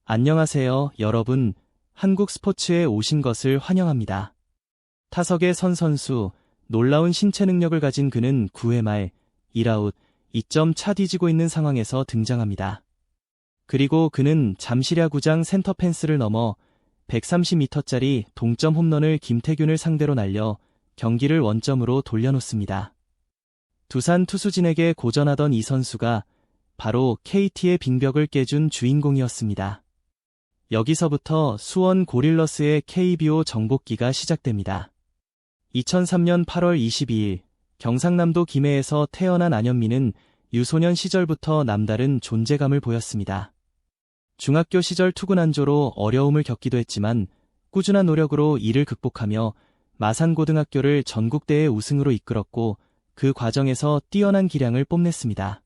안녕하세요, 여러분. 한국 스포츠에 오신 것을 환영합니다. 타석의 선 선수, 놀라운 신체 능력을 가진 그는 9회 말 1아웃 2점 차 뒤지고 있는 상황에서 등장합니다. 그리고 그는 잠실 야구장 센터 펜스를 넘어 130m짜리 동점 홈런을 김태균을 상대로 날려 경기를 원점으로 돌려놓습니다. 두산 투수진에게 고전하던 이 선수가 바로 KT의 빙벽을 깨준 주인공이었습니다. 여기서부터 수원 고릴러스의 KBO 정복기가 시작됩니다. 2003년 8월 22일 경상남도 김해에서 태어난 안현민은 유소년 시절부터 남다른 존재감을 보였습니다. 중학교 시절 투구 난조로 어려움을 겪기도 했지만 꾸준한 노력으로 이를 극복하며 마산고등학교를 전국대회 우승으로 이끌었고 그 과정에서 뛰어난 기량을 뽐냈습니다.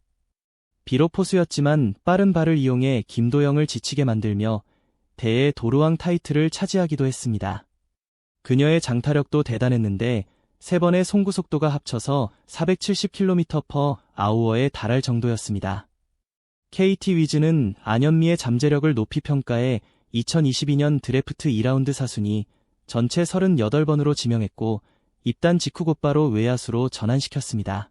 비록 포수였지만 빠른 발을 이용해 김도영을 지치게 만들며 대회 도루왕 타이틀을 차지하기도 했습니다. 그녀의 장타력도 대단했는데 3번의 송구 속도가 합쳐서 470km/h에 달할 정도였습니다. KT 위즈는 안현미의 잠재력을 높이 평가해 2022년 드래프트 2라운드 4순위 전체 38번으로 지명했고 입단 직후 곧바로 외야수로 전환시켰습니다.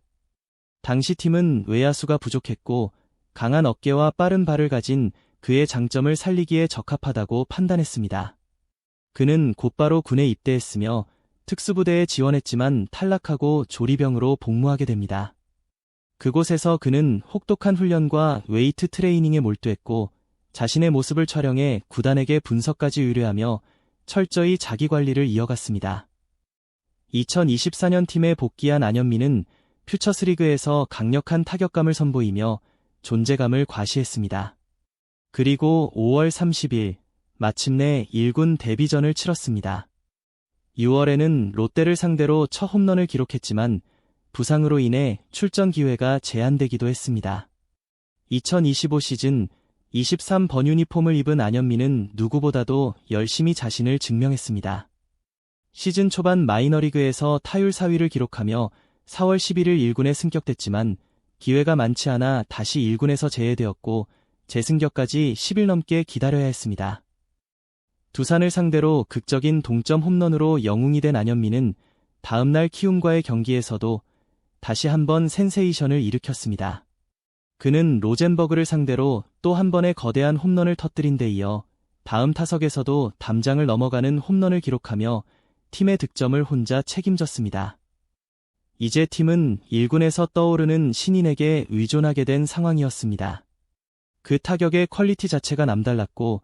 당시 팀은 외야수가 부족했고 강한 어깨와 빠른 발을 가진 그의 장점을 살리기에 적합하다고 판단했습니다. 그는 곧바로 군에 입대했으며 특수부대에 지원했지만 탈락하고 조리병으로 복무하게 됩니다. 그곳에서 그는 혹독한 훈련과 웨이트 트레이닝에 몰두했고 자신의 모습을 촬영해 구단에게 분석까지 의뢰하며 철저히 자기관리를 이어갔습니다. 2024년 팀에 복귀한 안현민은 퓨처스리그에서 강력한 타격감을 선보이며 존재감을 과시했습니다. 그리고 5월 30일 마침내 1군 데뷔전을 치렀습니다. 6월에는 롯데를 상대로 첫 홈런을 기록했지만 부상으로 인해 출전 기회가 제한되기도 했습니다. 2025 시즌 23번 유니폼을 입은 안현민은 누구보다도 열심히 자신을 증명했습니다. 시즌 초반 마이너리그에서 타율 4위를 기록하며 4월 11일 1군에 승격됐지만 기회가 많지 않아 다시 1군에서 제외되었고 재승격까지 10일 넘게 기다려야 했습니다. 두산을 상대로 극적인 동점 홈런으로 영웅이 된 안현민은 다음날 키움과의 경기에서도 다시 한번 센세이션을 일으켰습니다. 그는 로젠버그를 상대로 또 한 번의 거대한 홈런을 터뜨린 데 이어 다음 타석에서도 담장을 넘어가는 홈런을 기록하며 팀의 득점을 혼자 책임졌습니다. 이제 팀은 1군에서 떠오르는 신인에게 의존하게 된 상황이었습니다. 그 타격의 퀄리티 자체가 남달랐고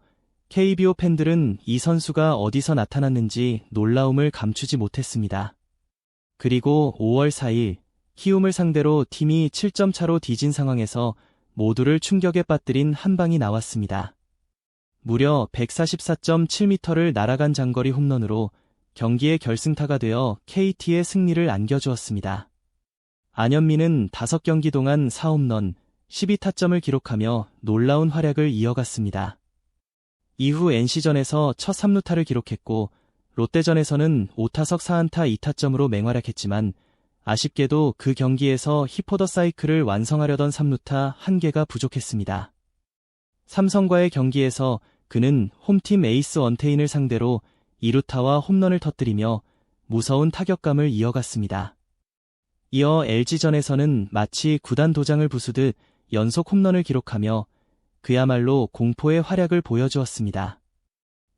KBO 팬들은 이 선수가 어디서 나타났는지 놀라움을 감추지 못했습니다. 그리고 5월 4일 키움을 상대로 팀이 7점 차로 뒤진 상황에서 모두를 충격에 빠뜨린 한 방이 나왔습니다. 무려 144.7m를 날아간 장거리 홈런으로 경기의 결승타가 되어 KT의 승리를 안겨주었습니다. 안현민은 5경기 동안 4홈런, 12타점을 기록하며 놀라운 활약을 이어갔습니다. 이후 NC전에서 첫 3루타를 기록했고 롯데전에서는 5타석 4안타 2타점으로 맹활약했지만 아쉽게도 그 경기에서 히포더 사이클을 완성하려던 3루타 1개가 부족했습니다. 삼성과의 경기에서 그는 홈팀 에이스 원태인을 상대로 2루타와 홈런을 터뜨리며 무서운 타격감을 이어갔습니다. 이어 LG전에서는 마치 구단 도장을 부수듯 연속 홈런을 기록하며 그야말로 공포의 활약을 보여주었습니다.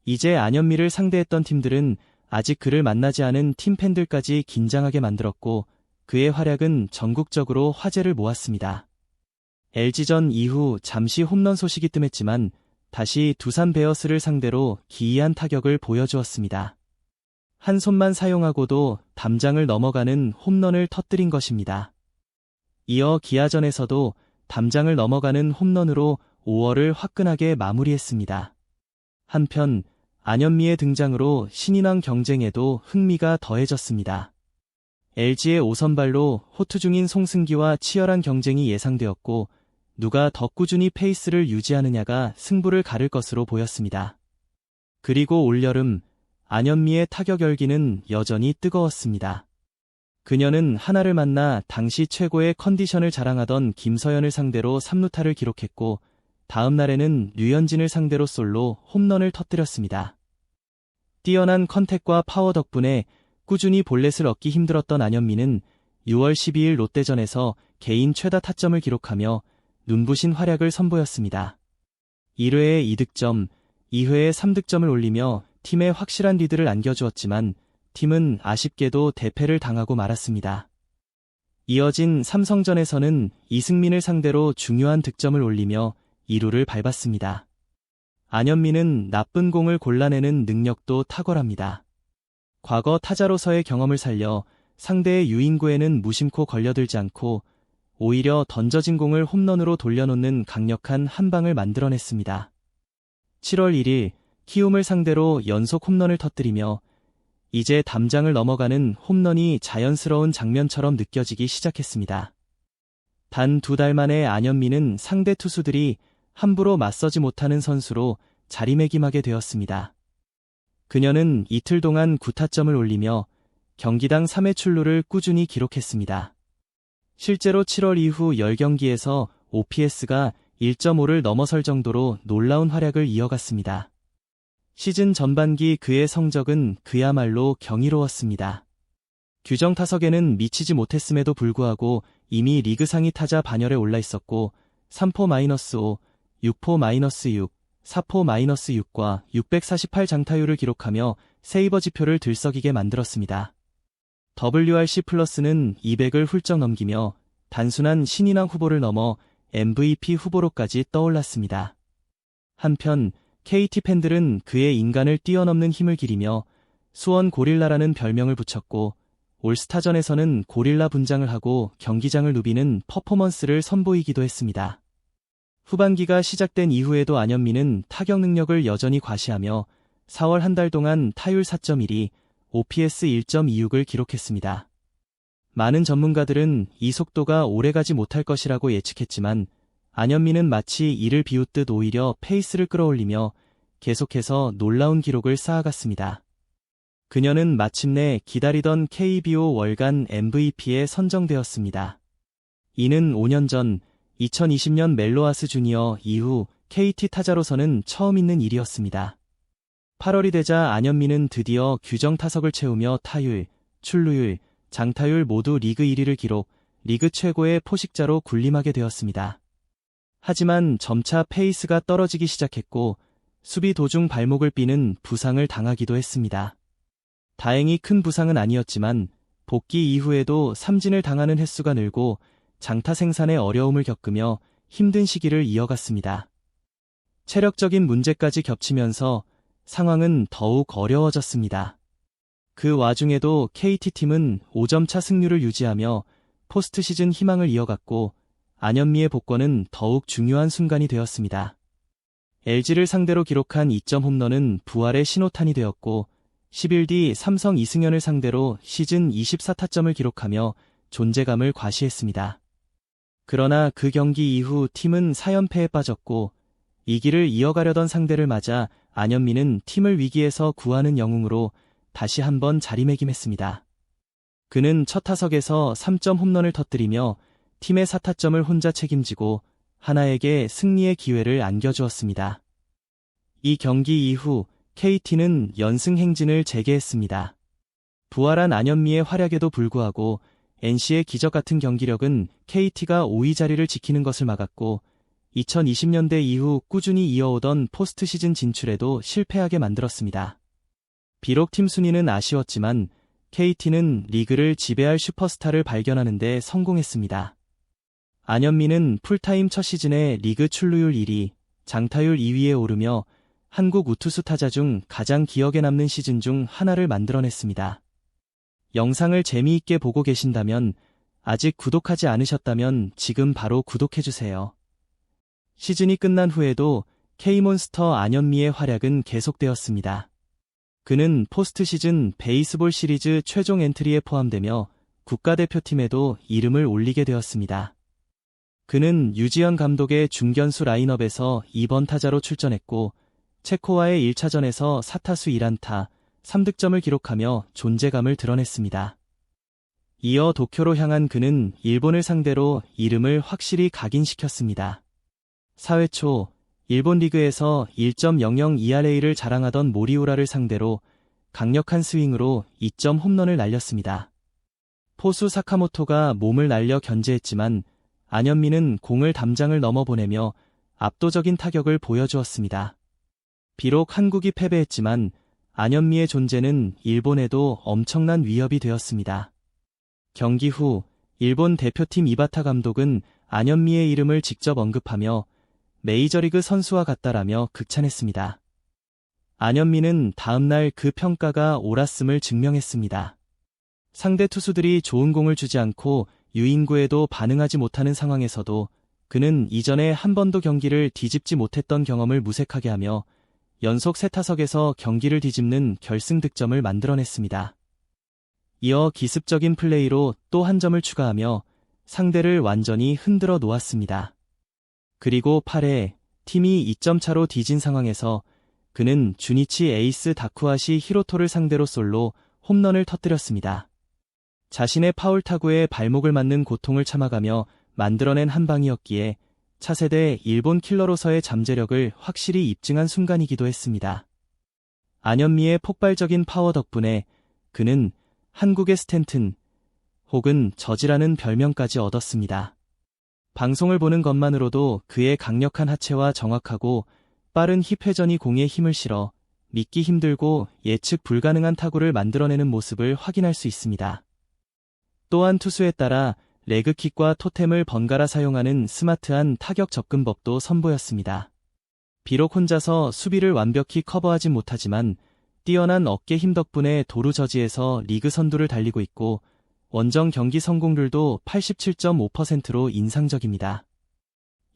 이제 안현미를 상대했던 팀들은 아직 그를 만나지 않은 팀 팬들까지 긴장하게 만들었고 그의 활약은 전국적으로 화제를 모았습니다. LG전 이후 잠시 홈런 소식이 뜸했지만 다시 두산 베어스를 상대로 기이한 타격을 보여주었습니다. 한 손만 사용하고도 담장을 넘어가는 홈런을 터뜨린 것입니다. 이어 기아전에서도 담장을 넘어가는 홈런으로 5월을 화끈하게 마무리했습니다. 한편 안현미의 등장으로 신인왕 경쟁에도 흥미가 더해졌습니다. LG의 5선발로 호투 중인 송승기와 치열한 경쟁이 예상되었고 누가 더 꾸준히 페이스를 유지하느냐가 승부를 가를 것으로 보였습니다. 그리고 올여름 안현미의 타격 열기는 여전히 뜨거웠습니다. 그녀는 하나를 만나 당시 최고의 컨디션을 자랑하던 김서연을 상대로 3루타를 기록했고 다음 날에는 류현진을 상대로 솔로 홈런을 터뜨렸습니다. 뛰어난 컨택과 파워 덕분에 꾸준히 볼넷을 얻기 힘들었던 안현민은 6월 12일 롯데전에서 개인 최다 타점을 기록하며 눈부신 활약을 선보였습니다. 1회에 2득점, 2회에 3득점을 올리며 팀에 확실한 리드를 안겨주었지만 팀은 아쉽게도 대패를 당하고 말았습니다. 이어진 삼성전에서는 이승민을 상대로 중요한 득점을 올리며 2루를 밟았습니다. 안현민은 나쁜 공을 골라내는 능력도 탁월합니다. 과거 타자로서의 경험을 살려 상대의 유인구에는 무심코 걸려들지 않고 오히려 던져진 공을 홈런으로 돌려놓는 강력한 한 방을 만들어냈습니다. 7월 1일 키움을 상대로 연속 홈런을 터뜨리며 이제 담장을 넘어가는 홈런이 자연스러운 장면처럼 느껴지기 시작했습니다. 단 2달 만에 안현민은 상대 투수들이 함부로 맞서지 못하는 선수로 자리매김하게 되었습니다. 그녀는 이틀 동안 9타점을 올리며 경기당 3회 출루를 꾸준히 기록했습니다. 실제로 7월 이후 10경기에서 OPS가 1.5를 넘어설 정도로 놀라운 활약을 이어갔습니다. 시즌 전반기 그의 성적은 그야말로 경이로웠습니다. 규정 타석에는 미치지 못했음에도 불구하고 이미 리그 상위 타자 반열에 올라 있었고 3포-5, 6포-6, 4포-6과 648 장타율을 기록하며 세이버 지표를 들썩이게 만들었습니다. WRC 플러스는 200을 훌쩍 넘기며 단순한 신인왕 후보를 넘어 MVP 후보로까지 떠올랐습니다. 한편 KT 팬들은 그의 인간을 뛰어넘는 힘을 기리며 수원 고릴라라는 별명을 붙였고 올스타전에서는 고릴라 분장을 하고 경기장을 누비는 퍼포먼스를 선보이기도 했습니다. 후반기가 시작된 이후에도 안현민은 타격 능력을 여전히 과시하며 4월 한 달 동안 타율 4.12, OPS 1.26을 기록했습니다. 많은 전문가들은 이 속도가 오래가지 못할 것이라고 예측했지만 안현민은 마치 이를 비웃듯 오히려 페이스를 끌어올리며 계속해서 놀라운 기록을 쌓아갔습니다. 그녀는 마침내 기다리던 KBO 월간 MVP에 선정되었습니다. 이는 5년 전 2020년 멜로아스 주니어 이후 KT 타자로서는 처음 있는 일이었습니다. 8월이 되자 안현민은 드디어 규정 타석을 채우며 타율, 출루율, 장타율 모두 리그 1위를 기록, 리그 최고의 포식자로 군림하게 되었습니다. 하지만 점차 페이스가 떨어지기 시작했고 수비 도중 발목을 삐는 부상을 당하기도 했습니다. 다행히 큰 부상은 아니었지만 복귀 이후에도 삼진을 당하는 횟수가 늘고 장타 생산에 어려움을 겪으며 힘든 시기를 이어갔습니다. 체력적인 문제까지 겹치면서 상황은 더욱 어려워졌습니다. 그 와중에도 KT팀은 5점차 승률을 유지하며 포스트 시즌 희망을 이어갔고 안현미의 복권은 더욱 중요한 순간이 되었습니다. LG를 상대로 기록한 2점 홈런은 부활의 신호탄이 되었고 10일 뒤 삼성 이승현을 상대로 시즌 24타점을 기록하며 존재감을 과시했습니다. 그러나 그 경기 이후 팀은 4연패에 빠졌고 이 길을 이어가려던 상대를 맞아 안현민은 팀을 위기에서 구하는 영웅으로 다시 한번 자리매김했습니다. 그는 첫 타석에서 3점 홈런을 터뜨리며 팀의 4타점을 혼자 책임지고 하나에게 승리의 기회를 안겨주었습니다. 이 경기 이후 KT는 연승 행진을 재개했습니다. 부활한 안현미의 활약에도 불구하고 NC의 기적 같은 경기력은 KT가 5위 자리를 지키는 것을 막았고 2020년대 이후 꾸준히 이어오던 포스트 시즌 진출에도 실패하게 만들었습니다. 비록 팀 순위는 아쉬웠지만 KT는 리그를 지배할 슈퍼스타를 발견하는 데 성공했습니다. 안현미는 풀타임 첫 시즌에 리그 출루율 1위, 장타율 2위에 오르며 한국 우투수 타자 중 가장 기억에 남는 시즌 중 하나를 만들어냈습니다. 영상을 재미있게 보고 계신다면 아직 구독하지 않으셨다면 지금 바로 구독해주세요. 시즌이 끝난 후에도 K몬스터 안현미의 활약은 계속되었습니다. 그는 포스트 시즌 베이스볼 시리즈 최종 엔트리에 포함되며 국가대표팀에도 이름을 올리게 되었습니다. 그는 유지현 감독의 중견수 라인업에서 2번 타자로 출전했고 체코와의 1차전에서 4타수 1안타, 3득점을 기록하며 존재감을 드러냈습니다. 이어 도쿄로 향한 그는 일본을 상대로 이름을 확실히 각인시켰습니다. 4회 초 일본 리그에서 1.00 ERA를 자랑하던 모리우라를 상대로 강력한 스윙으로 2점 홈런을 날렸습니다. 포수 사카모토가 몸을 날려 견제했지만 안현미는 공을 담장을 넘어 보내며 압도적인 타격을 보여주었습니다. 비록 한국이 패배했지만 안현미의 존재는 일본에도 엄청난 위협이 되었습니다. 경기 후 일본 대표팀 이바타 감독은 안현미의 이름을 직접 언급하며 메이저리그 선수와 같다라며 극찬했습니다. 안현미는 다음날 그 평가가 옳았음을 증명했습니다. 상대 투수들이 좋은 공을 주지 않고 유인구에도 반응하지 못하는 상황에서도 그는 이전에 한 번도 경기를 뒤집지 못했던 경험을 무색하게 하며 연속 3타석에서 경기를 뒤집는 결승 득점을 만들어냈습니다. 이어 기습적인 플레이로 또 한 점을 추가하며 상대를 완전히 흔들어 놓았습니다. 그리고 8회 팀이 2점 차로 뒤진 상황에서 그는 주니치 에이스 다쿠하시 히로토를 상대로 솔로 홈런을 터뜨렸습니다. 자신의 파울 타구에 발목을 맞는 고통을 참아가며 만들어낸 한 방이었기에 차세대 일본 킬러로서의 잠재력을 확실히 입증한 순간이기도 했습니다. 안현미의 폭발적인 파워 덕분에 그는 한국의 스탠튼 혹은 저지라는 별명까지 얻었습니다. 방송을 보는 것만으로도 그의 강력한 하체와 정확하고 빠른 힙 회전이 공에 힘을 실어 믿기 힘들고 예측 불가능한 타구를 만들어내는 모습을 확인할 수 있습니다. 또한 투수에 따라 레그킥과 토템을 번갈아 사용하는 스마트한 타격 접근법도 선보였습니다. 비록 혼자서 수비를 완벽히 커버하진 못하지만 뛰어난 어깨 힘 덕분에 도루 저지에서 리그 선두를 달리고 있고 원정 경기 성공률도 87.5%로 인상적입니다.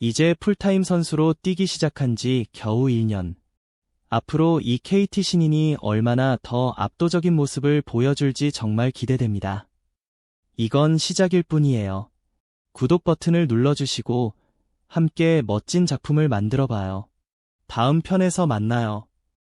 이제 풀타임 선수로 뛰기 시작한 지 겨우 1년. 앞으로 이 KT 신인이 얼마나 더 압도적인 모습을 보여줄지 정말 기대됩니다. 이건 시작일 뿐이에요. 구독 버튼을 눌러주시고 함께 멋진 작품을 만들어봐요. 다음 편에서 만나요.